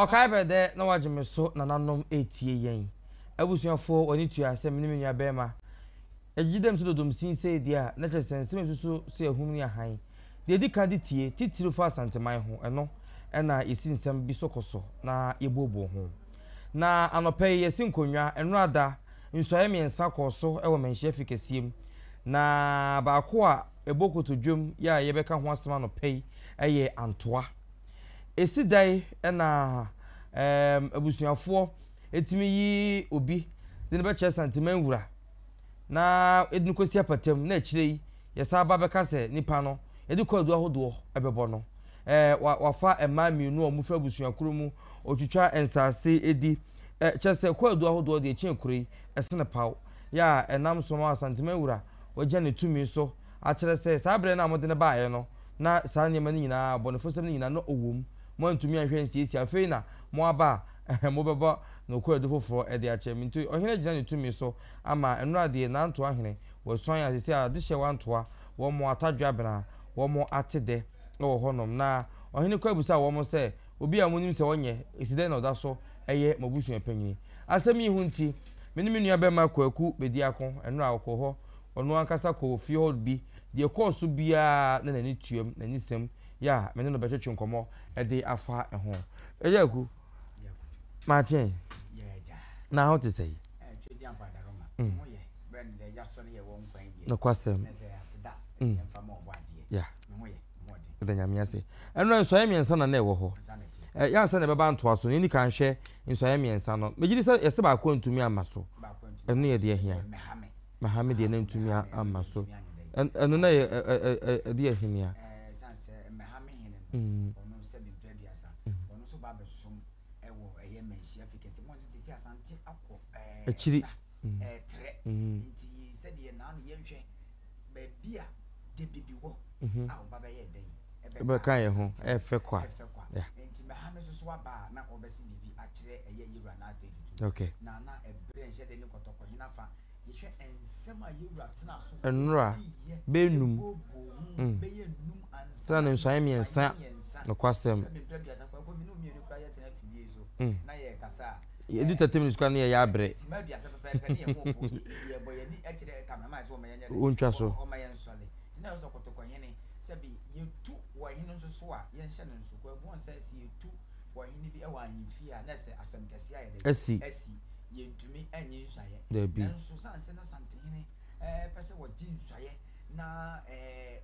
Okay, bede na wagye so na nanom etie yen. Abusuafo oni tu asem ne menua bema. Ejidem so dodom sinse dia na kyesensem so so ehum ni ahan. De di ka di tie titiri fo asanteman ho eno na esinsem bi sokoso na yebobo ho. Na anopai yesinkonwa eno ada nsoye miensa koso ewo menhye fikasiem. Na baako a ebokoto dwom ya yebeka ho asem anopai eye Antoa. Esi dai na abusuafo etimi yi obi de ne be che santiman wura na edin kosi apatem na akire yesa aba beka se nipa no edi kwadu ahodo ebebo no wafa ema mienu o mufa abusuakuru mu otwitwa ensase edi chese kwadu ahodo de echi ekure esene paw ya enam so ma santiman wura wagya ne tumi so a kire se sabre na amode ne baaye no na sa nyema ni nyina bonefosem ni nyina no owum mo ntumi ahwe nsiesie afei na mo aba mo beba no kwadu foforo e de ache mintu ohene gina ne tumi so ama enurade na Antoahene wo swan asese a de hye wantoa wo mo atadwa bena wo mo atede wo honom na ohene kwabusa wo mo se obi a monim se wonye eside na oda so eye mabusu empanyini asemi hu nti meni menua be ma kwaku bedi akon enura akọ ono ankasa ko fi hol bi de course bia na nani tuam nani sem ya meni no betwetwe nkomo e de afa ho ejaku Martin. Na how to say? No question. Yeah. The Yamiase. And no so Emi Sana never ho. Ya sana baba Antoa so ni kan hwe nso Emi Sana. Megidi say yese ba ko ntumi amaso. Eno ye de ahia. Mahame de na ntumi amaso. Eno na ye de ahia. Mahame hene. Ono se bi prebiasa. Ono so ba besom ewo eye menhia fikete mo sisi asante akọ achiri tre nti se de na no ye hwe ba bia de bibi wo a wo ba ye den ebe kan ye ho efe kwa nti Mahame so aba na obesi bibi akire eye yira na ase tutu okay na ebre nhye de ni kotoko hina fa ye hwe ensem a yira tena so enura benum beye num ansa sana nso miensa no kwasem na ye kasa edu 30 minutes kwa na ye abre simabia se pepe ne ye mo ko ye boyani akire cameraman so o mayanya untwa so o mayen sole tina so kotoko hene se bi ye tu wo hene nso so a ye nhye ne nso kwa bo on say ye tu wo hene bi e wa yimfi a na se asem kese aye de asi ye ntumi anyi nsuaye da bi nso sanse na Asantehene pese wo ji nsuaye na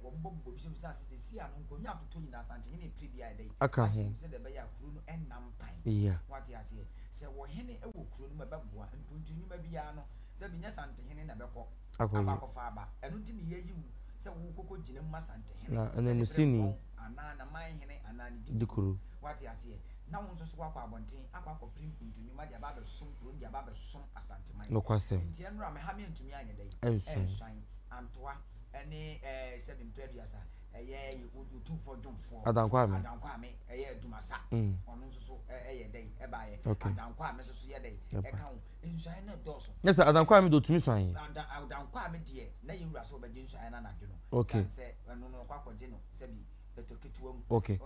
wo mbobbo bi so sase si anu nkonya atoto nyina Asantehene pribi aye de aka ho se de be ya kuru no enam pan yeah wati ase se wo hene e wo kuru no mabeboa ntuntu nyuma bia no se bi nya Asantehene na beko abakofa aba enu ti ne yeyi se wo kokko gine ma Asantehene na enu sini ana na man hene ana ni dikuru wati ase na won so kwa abonten akwa prim ntuntu nyuma dia ba be som kuru dia ba be som Asantehene no kwasem nti enura me ha me ntumi anya dai ensan Antoa ene 7:30 eye utu for donfo Adankwame eye ADUMASA onu so eye dai e ba ye Adankwame so ye dai e kan nsuan na doso yes Adankwame do tumi swan Adankwame de na yewura so be nsuan na nadwo no okay se enu no kwa kwaje no se bi betoketuam okay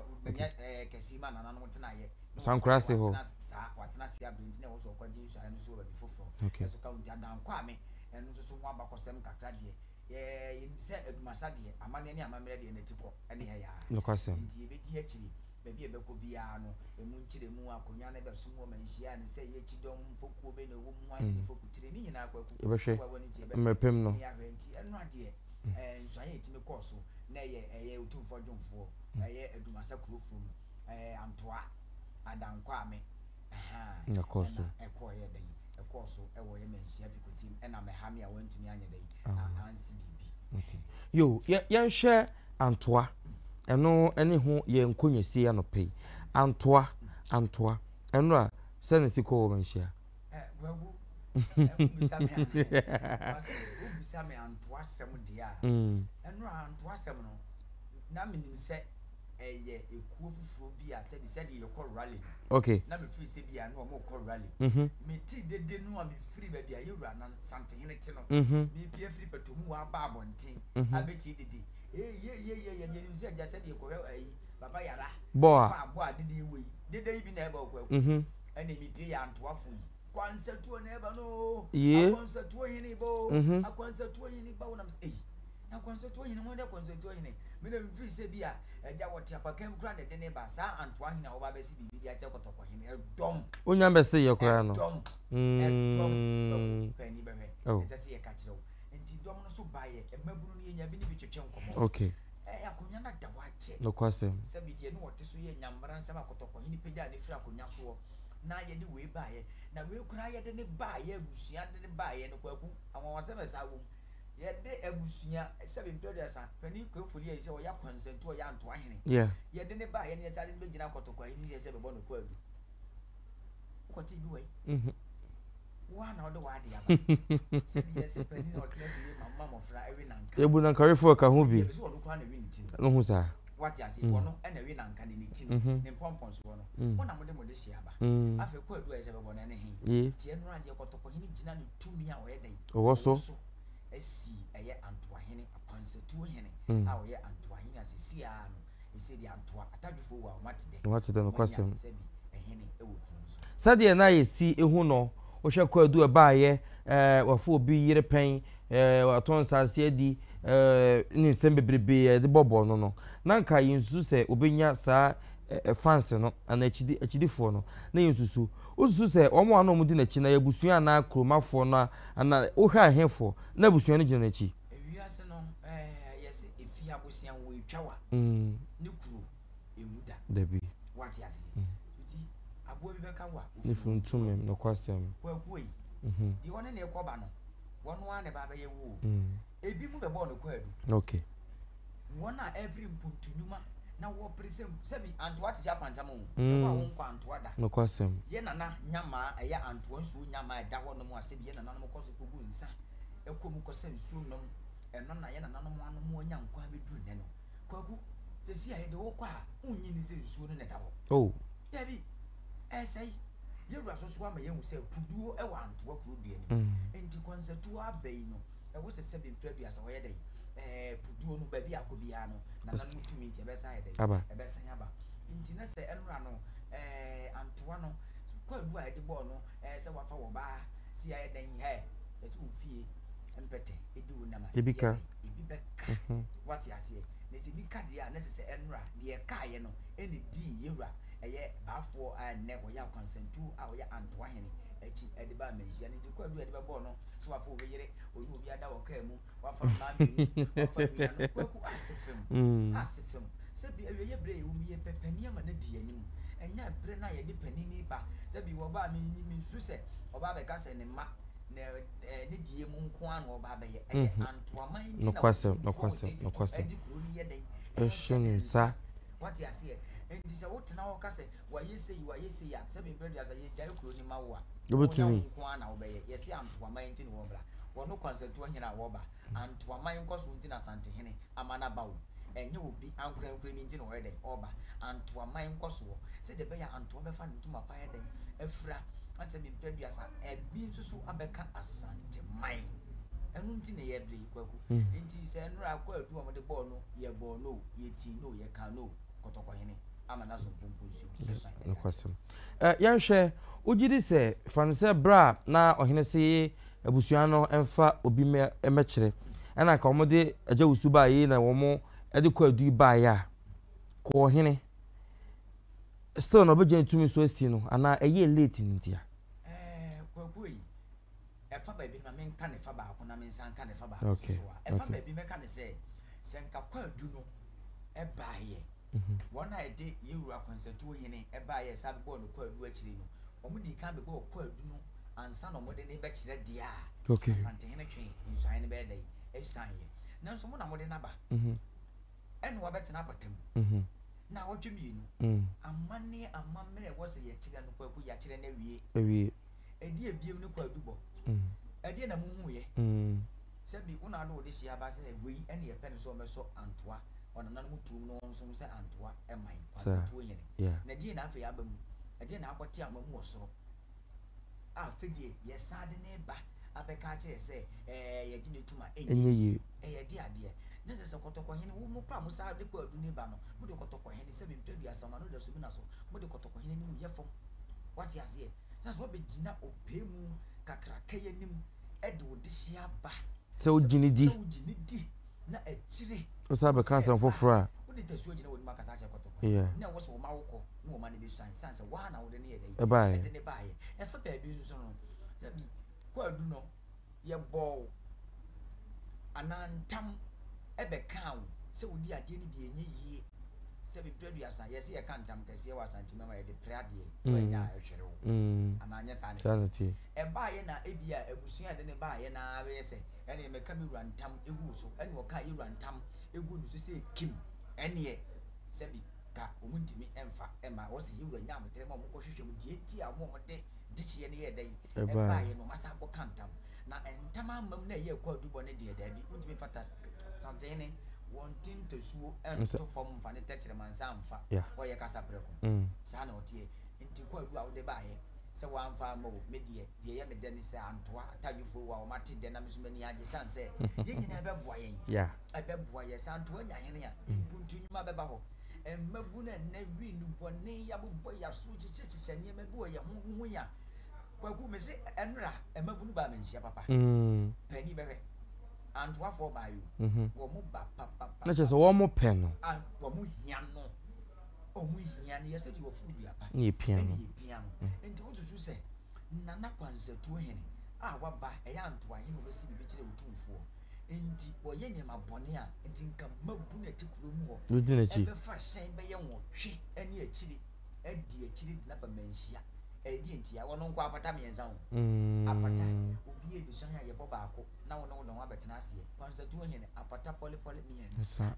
kesima na nanu tena ye sankrase ho sa watena se abinti na wo so kwaje nsuan no so be foforo okay so ka Adankwame enu so nwa bakosem kakra de se ADUMASA de amane ne amamere de na tiko ene ya no kwasem nti ebedi akiri bebi ebeko bia no emu nkire mu akonya na be sumo manhia ne se ye chidom fokuo be na wo mu an fokutire ni nyina akwaku mepem no ya nti enu ade nsuan etime course na ye utumfo dwomfo ye ADUMASA kurofrom Antoa Adankwame na course ekọ ye den course e wo ye manhia fikutim ena Mahame a wantumi anya dai na ansi bibi yo ye hwe Antoa eno ene ho ye nkonwesi ya no pei Antoa enura se ne siko wo manhia wagu ubisame Antoa sem dia enura Antoa sem no na minim se eye ekuo fufuro bi a se bi se de yekọ rally okay na me free se bi a no mo kọ rally me ti dede no a me free ba bi a yewura na Asantehene ti no me pie free petomu wa ba abonten abeti dede ye nim se ja se de yekọ ayi baba yara boa dede we de bi na eba okwa ene mi pie ya Antoahene Akwansatuo na eba no Akwansatuo bo Akwansatuo ba wona na Akwansatuo mo de Akwansatuo me na mfiri se bia eja wote apakam kura ne de ne ba sa Antoahene a oba besi bibi dia che kotokɔhene edom onya besi ye kura no edom pani bɛhwɛ ɛsɛ ye ka kyerɛ wo enti dom no so baye emabunu ne nya bi ne bitwetwe nkomo okay akonya na da wache no kwasem se bi die no wote so ye nyambara nsɛm akotokɔhene pagya ne firi akonya so na ye de we baye na we kura ye de ne baye abusua de ne baye no kwaku awon sa wo yede abusua sebe mpedasa pani kwefoli ya ise oya Akwansatuo ya Antoahene yede ne ba ye ne sare ne gina kotokɔhene ye sebe bo no kwagu kwoti bi wai wa na odo wa de aba sebe ye sebe pani na otena bi mama mofra ewe nanka ebu nanka refo ka ho bi so odo kwa na wi nti no hu sa wati ase wono e na wi nanka ne ti ne pompon so wono wona mode hye aba afi kwaadu ye sebe bo na ne hin tie no ade kotokɔhene gina ne tumi a oyɛ den owo so esi eye Antoahene Akwansatuo hene a oye Antoahene asisi a no esi di Antoa atadwefo wa matide no kwasem ehene ewo kunso sade na yesi ehu no wo hwe kwaadu baaye wafo obi yire pen waton sase adi ni nsem bebrebe de bobo no nanka yinsu se obenya saa fans no ana achidifo no na yinsusu osusu se omo anu mu di na chi na yabusua na kromafo na ana ohwa ahefo na abusua no gina na chi ewiase no yesi efi abusua wo etwawa ne kuro ewuda dabi wati ase uti abo bi beka wa ni funtum no kwasem kwakuyi di wona na ekoba no wono a ne baba ye wo ebi mu be bo no kwaadu okay wona every mpuntunuma na wo presem sebi Antoa ti apantamo se kwa won kwa Antoa da no kwasem ye nana nyama eya Antoa nsu nyama da ho no mu asebi ye nana no koso kogu nsa ekomu kosa nsu no eno na ye nana no mu anu mu onya nkwa beduru ne no kwagu tesi aye de wo kwa unyi ni se nsu no ne da ho debi esai ye wura so ama ye hu se puduo e wa Antoa kuro dua ni enti Akwansatuo abai no e wo se sebi mpredua se wo ye dai puduo no ba bi akobia no na nanu tumi nti ebesa ye dai ebesa nya ba nti na se enura no Antoa no kwaadu a de ball no se wafa wo ba si aye dan he etu fie empete edi wo nama ebika wati ase na se bi ka dia na se enura de ka ye no eni di yewura eye baafo ne oya Akwansatuo a oya Antoahene echi ede ba menhia nti kwaadu ede ba ball no so wafa wo yere oyu obi ada wo ka mu wafa ma mi wafa mi no kwaku asefem se bi awie bre e umi ye pepani ama na di anim enya bre na ye de panini ba se bi wo ba mi su se oba be ka se ne ma ne die mu nko an oba be ye Antoaman nti no kwasem edi kuro ni ye den eshinsa wati ase enti se wotena wo ka se wa yesi ya se bi bre dia se ye jare kuro ni mawo a obetumi nko an na oba ye yesi Antoaman nti ne wo bra wono Akwansatuo hena wo ba Antoaman nkoso nti na Asantehene amana bawo enye obi ankran mi nti na wo den oba Antoaman nkoso se de be ya Antoa be fa ntuma pa ye den afra ase bi mpedua sa ebi nsusu abeka Asanteman enu nti na ye bre kwaku nti se enura kwaadu o mo de ball no ye ball no ye ti no ye kan no kotokɔhene amana so pomponsu no kwasem yanhwe ugidi se fanse bra na ohene se abusua no emfa obi emekire ana ka omode aja usu ba yi na womo ede kwaadu ba ya ko ohene still no beje ntumi so asi no ana eye late ntia kwakuyi efa ba bi na men ka ne fa ba ko na men san ka ne fa ba so efa ba bi me ka ne se nka kwaadu no e ba ye wona ede yewura Akwansatuo hene e ba ye sabe bo no kwaadu akire no omudi kan be bo kwaadu no ansa no mode ne be kire dia Asantehene twen nsuan ne be dai e san ye na nso mo na mode na ba eno wa betena patam na wotwemienu amane amamre wo se ye kire no kwaku ya kire na wie edi ebiem ne kwaadu bo edi na muhu ye sebi una do de hia ba se wei ene ye pen so meso Antoa ona nanu mutum no nso se Antoa e man Akwansatuo hene na die na afa ya ba mu edi na akote amamu osoro a fedie ye sade ne ba abeka kire se ye gine tuma enye ye di ade nese kotokohene wo mo pra mo sa de ko adu ne ba no mo de kotokohene se bempredua sama no da so bi na so mo de kotokohene ni mu ye fom what you say sanso be gina opemu kakraka yanim e de wo de hia ba se o gini di na echire o sa be kan san foforo a wo de tesuo gina wo ni makasa che kotokohene na wo so wo ma wo ko na wo ma ne be san sanse wa na wo de ne ye dai e de ne ba ye e fa ba bi so no da bi ko adu no ye bo anantam ebe kan se wodi ade ni bi enye yie se bi predua san ye se ye kan tam kese wa santima ma ye de prade we nya ehwere wo ananya sanity e ba ye na ebia abusua de ne ba ye na be se ene me ka mi rantam egu so ene wo ka ye rantam egu no so se kim ene ye se bi ka omuntimi emfa ema wo se ye wura nya ametere ma mo ko hwehwe mu die ti a mo mo de chie ne ye dai e ba ye no masa ko kantam na entama mam na ye kwa dubo ne de da bi untimi fata Asantehene wanting to suo to form fa ne techere mansa amfa o ye kasa preko sa na otie nti kwa du a wo de ba ye se wa amfa ma wo medie de ye mede ne se antoa tadwufo wa o mate de na meso mani age san se ye nyina be boa yen e be boa ye santoa nya hene ya mpuntu nyuma be ba ho emmabu na na wi nu bone ya bo ya so chichichiche ne me bo ye ho ya kwaku me se enra emmabu nu ba menhia papa pani bebe Antoahene ba you wo mo ba papa na che so wo mo pe no wo mo hia no o mo hia ne yese di wo fu bia pa ni pia no enti wo dusu se nana Akwansatuo hene wa ba e ya Antoahene wo besi bi kire wotumfuo enti wo ye nyema bone a enti nka mabu na tikuro mu ho wo di na chi be fa hyen be ye wo hwe ani akiri adi akiri na ba manhia edi enti ya wono nko apata mienza ho apata obi e bisan ya ye boba ako na wono no abetena ase Akwansatuo hene apata poli mienza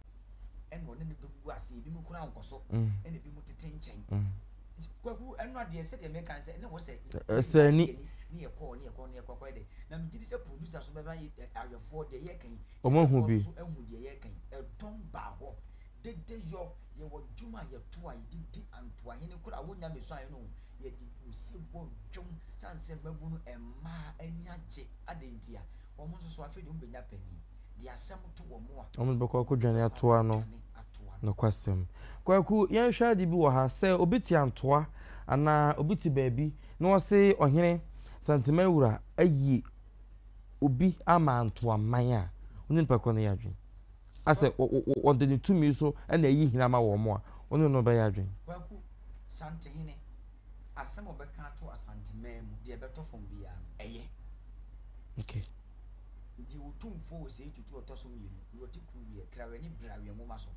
en wono ne dugu ase bi mu kura nkoso en bi mu tete nchen kwaku enu ade se de me kan se ne wo se ni ye ko de na me gidi se producer so be ba ayefo de ye kan omo hu bi so ehu de ye kan e don ba ho de yo ye wo juma ye to a di Antoahene kura wonya me so ayi no ye di si bo dwom sanse mabunu emma ani age adentia omo so afi de mbenya pani di asem to wo mo a omo be ko dwane atoa no question kwaku yen hwa de bi wo ha se obiti antoa ana obiti baabi na wo se ohene santima wura ayi obi ama antoa man a oni pa ko na yadwen ase on the to me so na ayi hina ma wo mo a oni no be yadwen kwaku Asantehene asem obeka to Asantehene de beto fom bia eye okay di utumfo se tutu otoso mienu wo tikuru ye krawe ni brawe mo maso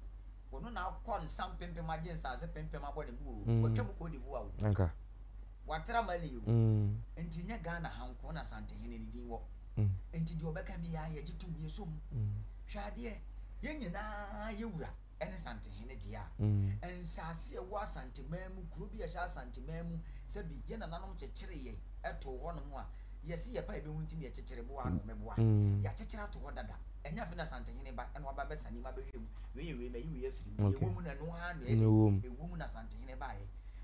wono na akọ nsam pempem agye nsanse pempem abọ ne bu wo twam ko di vu awo anka watra mali yo enti nya Ghana hanko na Asantehene ni din wo enti di obeka bi ya ye gitum ye som hwade ye nyina ye wura ene Asantehene dia ensase wo Asantehene mu kuro bi ya sha Asantehene mu se bi ye na nanom chekere ye eto ho no mu a yesi ye pa ebe hunti ne chekere bo ano meboa ya chekere to ho dada enya fe na Asantehene ba eno aba be sani ma be hwem we ma yi we afiri ye wo mu na no ha no e wo mu na Asantehene ba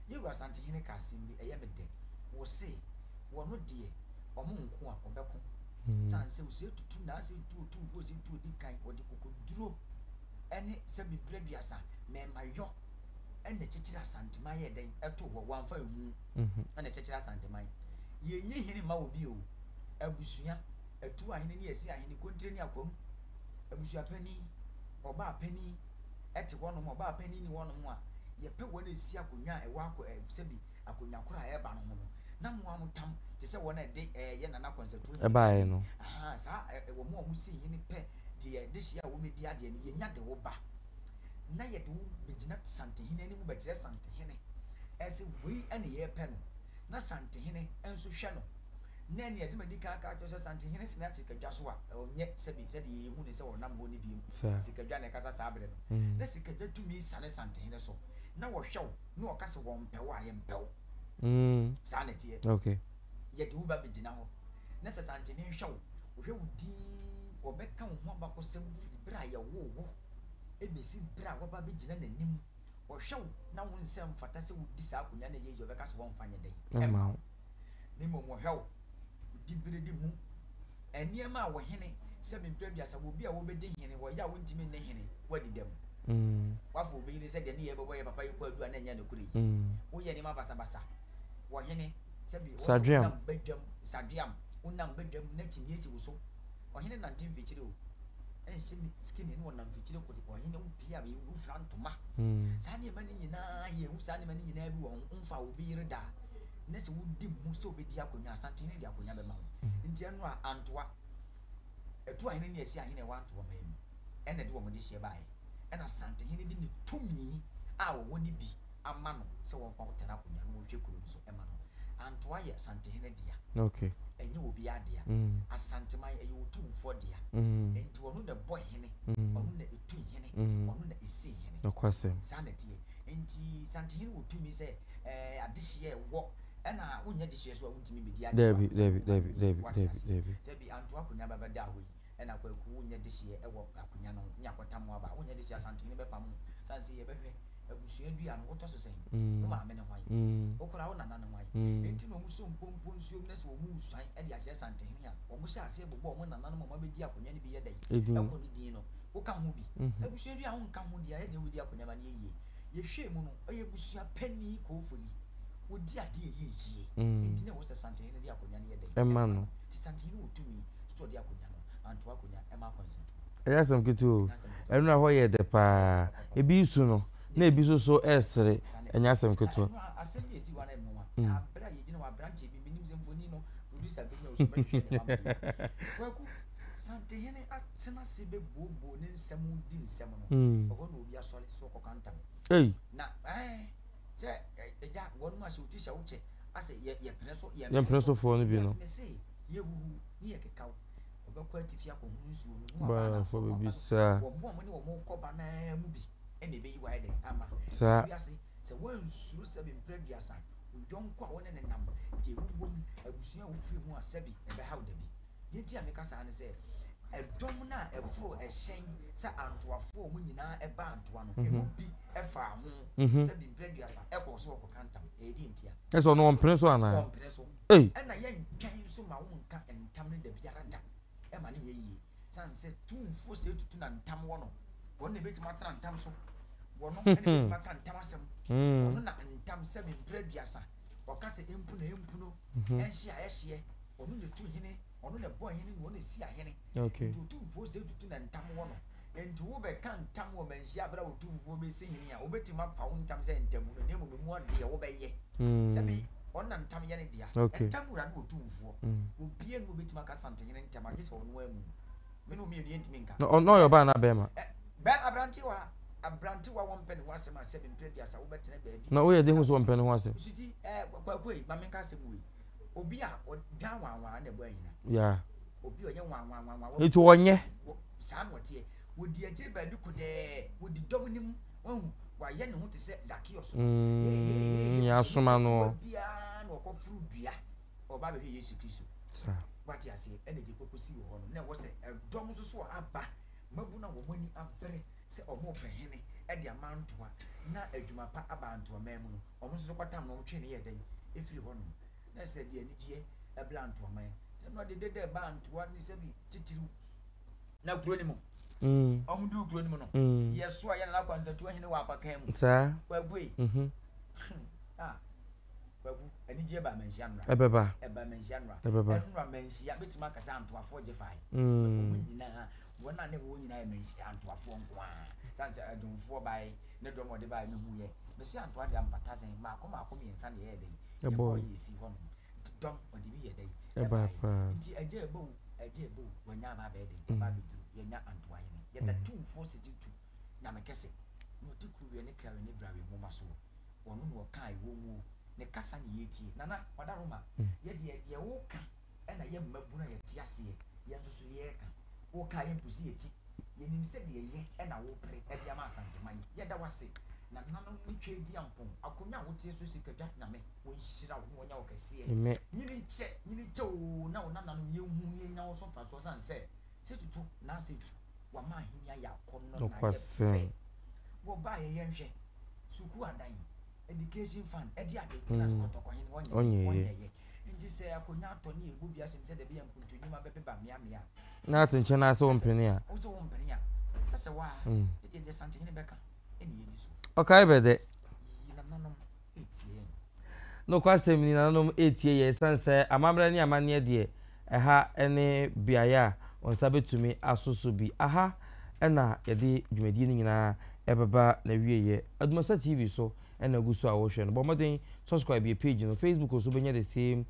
ye wura Asantehene ka simbi eye mede wo se wo no de omo nko a obeko sanse wo se tutu na se tutu wo se tutu di kan wo de kokoduro ene se bi preduasa me mayo ene chekere Asantehene ye den eto wo wanfa ehu ene chekere Asantehene ye nyi hini ma obi o abusua atu ahene ne yesi ahene kontre ni akom abusua pani oba pani ete wono mo oba pani ni wono mo a ye pe wona esi akonwa e wa akọ sebi akonwa kora e ba no mo na mo amutam te se wona de ye nana Akwansatuo e ba ye no sa wo mo si hini pe de de hia wo me di ade ne ye nya de wo ba na ye de wo begina Asantehene ni mo be kire Asantehene ese wi ane ye pe no na Asantehene enso hwe no na ne yesi medika aka to Asantehene sinati kadwa so a onye sebi se de yehu ne se wonam ho ne biem sikadwa ne kasa sa abre no na sikadwa tumi sane Asantehene so na wo hwew na wo kase wo mpewo a ye mpewo sa na tie okay ye de uba begina ho na Asantehene hwew wo hwe wudi wo beka wo ho abako sem firi bra ye wo ebesi bra wo ba begina nanim wo hwew na wo nsem fata se wudi sa akonya na ye yo beka so wo mfanye den ema ni mo hwew di biredi mu eniema wo hene 7 previous will be a woman hene or ya won't mean hene what did them what will be said the near boy papa you could do an end of we any mabasa or hene Sadriam bedroom Sadriam unam bedroom nature yes it was so or hene 19 vichiro and skin in one of vichiro or hene pia you front to ma Sani money na ye who Sani money in everyone will be reda Ness would dim so be diaconia Asantehene diaconia in general Antoa a 2 years here want to him and a woman this year by and Asantehene didn't to me I won't be a man so about Tanaconia no you could so a man Antoa Asantehene dear okay and you will be a dear Asantema you 2 for dear and to another boy hene on the 2 hene on the sea hene no question sanity and Asantehene would to me say this year walk and I wouldn't this year so I wouldn't be dear David Sebi Antoahene baba dawi and I will who this year a walk Akunyano Yakotamwa when this year Asantehene bepam sansi yebehwe abusuadu an what to say no ma me ne hwan okora wo nana ne hwan enti no muso mpompo nsuom na so mu suan e de ahye Asantehene a o mu sha ase bobo mo nana no ma bedi akonya ne bi ye dai akoni din no wo kan ho bi abusuadu a wo kan ho dia ye de wo di akonya ma ne ye ye hwe mu no oye busua pani ko fori wo di ade ye yie enti ne wo se Asantehene di akonya ne ye dai emma no ti Asantehene wo tumi so di akonya no anto akonya e ma Akwansatuo eyasam kitu enu na ho ye de pa ebi su no na ebi so esere enyasam kitu asemi esi wana emwa abra ye gina wa branch bi binim zemfoni no producer bi na osuba hwe kwaku Asantehene atena se be bobo ne nsem di nsem no ogo na obi asole so kokantam na se eja wonu ase otisha uche ase ye preso fo no bi no ye hu ni ye kekaw obekwa tifia ko hu nsuo no ba fo bi sa wo mo ne wo mo koba na mu bi ene be yi wa de ama sa biase se won suru sebi previous an yonko a wona ne nam de wom abusua wo firi mu a sebi e be hawo da bi yenti a meka sa ne se edom na efo ehyen se antoafo mu nyina e ba antoa no e mu bi e fa ho sebi previous an e ko so ko kantam e di ntia e so no on preso ana on preso na yen twan so ma wo nka entam ne da biara da e ma ne ye yi san se tumfo se tutu na ntam wo no won ne betima tra ntam so wono ene betima kan ntam asem wono na ntam se be preduasa okase empu na empu no enhia ehie wono ne tu hene wono ne boy hene no ne si ahene okay tumfo se tutu na ntam wo no enti wo be kan ntam wo manhia bra wo tumfo be se hene a wo betima fa wo ntam se ntam no ne mu ade wo be ye se bi onna ntam ye ne dia ntam wura no tumfo obi en wo betima ka Asantehene ntam agese wono amu meno mi eni ntimi nka no yo ba na bema ba abranti wa won pen wase ma 7 previous wo betene ba bi na wo ye de hu so won pen ho ase suti kwakoi ma menka se mu obi a odwa wanwa na bo anyina ya obi onye wanwa etu onye sa no tie wo di agire ba bi ko de wo di domnim won wa ye ne ho te se Zakios ya soma no bia na ko furu dua oba be Yesu Kristo sa wati ase ene de kokosi wo no na wo se dom so aba mabuna wo mani abere se omo pehene e de amantoa na adwuma pa abantoa mamu no omo so kwatam no twe ne ye den efiri ho no na se de anigye e blantoa man se no de bantoa ni se bi titiru na kuro ni mo omo du kuro ni mo no yeso ya na Akwansatuo hene wa apakan mu sa kwagui kwagu anigye ba manhia nra ebeba manhia nra nra manhia betima kasa antoafo je fai omo nyina wona ne wo nyina manhia antoafo nko a sanse adumfo bai ne domo de bai me huye me si antoa de ampata sen ma akoma me nsa de ye dai ebo yesi ho no dom odi bi ye dai eba pa nti aje ebo wonya ba be dai ba bi duru ye nya Antoahene ye da tumfo siti tu na me kese no tikuru ye ne krawe ne brawe mo maso wono no kai wo mu ne kasa ne yeti nana wadaroma ye de wo ka e na ye mabuna ye tiase ye nso so ye ka wo ka ye pusi yeti ye nim se de ye e na wo pre e de ama Asantehene ye da wase na nana ntwe di ampon akonya wo tie so sikadwa na me wo nhira wo wonya wo kase nyiri che o na wo nana no ye hu ye nya wo so fa so san se tutu na se tu wa ma hinya ya konno na ye fe wo ba ye yenhwe suku adan education fund e di ade na kotoko hene wonye ye say akonya atoni egu bia shin say de bia mpuntu nyuma bebe ba mia na atinche na so mpeni a o so mpeni a sase wa e de Asantehene beka eni yedi so okay bede na nanom etie no kwasem ni nanom etie ye sanse amamra ni amane de ha ene biaya onsa betumi asoso bi aha ena yede dwumadi ni nyina ebeba na wieye ADUMASA TV so ena guso a wo hwe no bomoden subscribe your page no Facebook so benya the same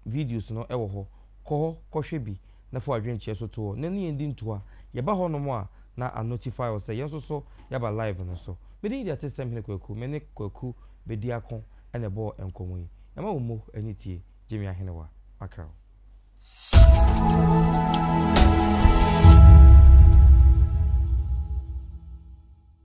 videos no ewo ho ko hwe bi na fo adwenche so to na ne yendi ntoa ye ba ho no mo a na a notify o say yenso so ya ba live no so be dey dey atesem hene kwaku me ne kwaku be di akon ena bo enkomo yi e ma wo mo anitie Jimmy Ahene wa makrao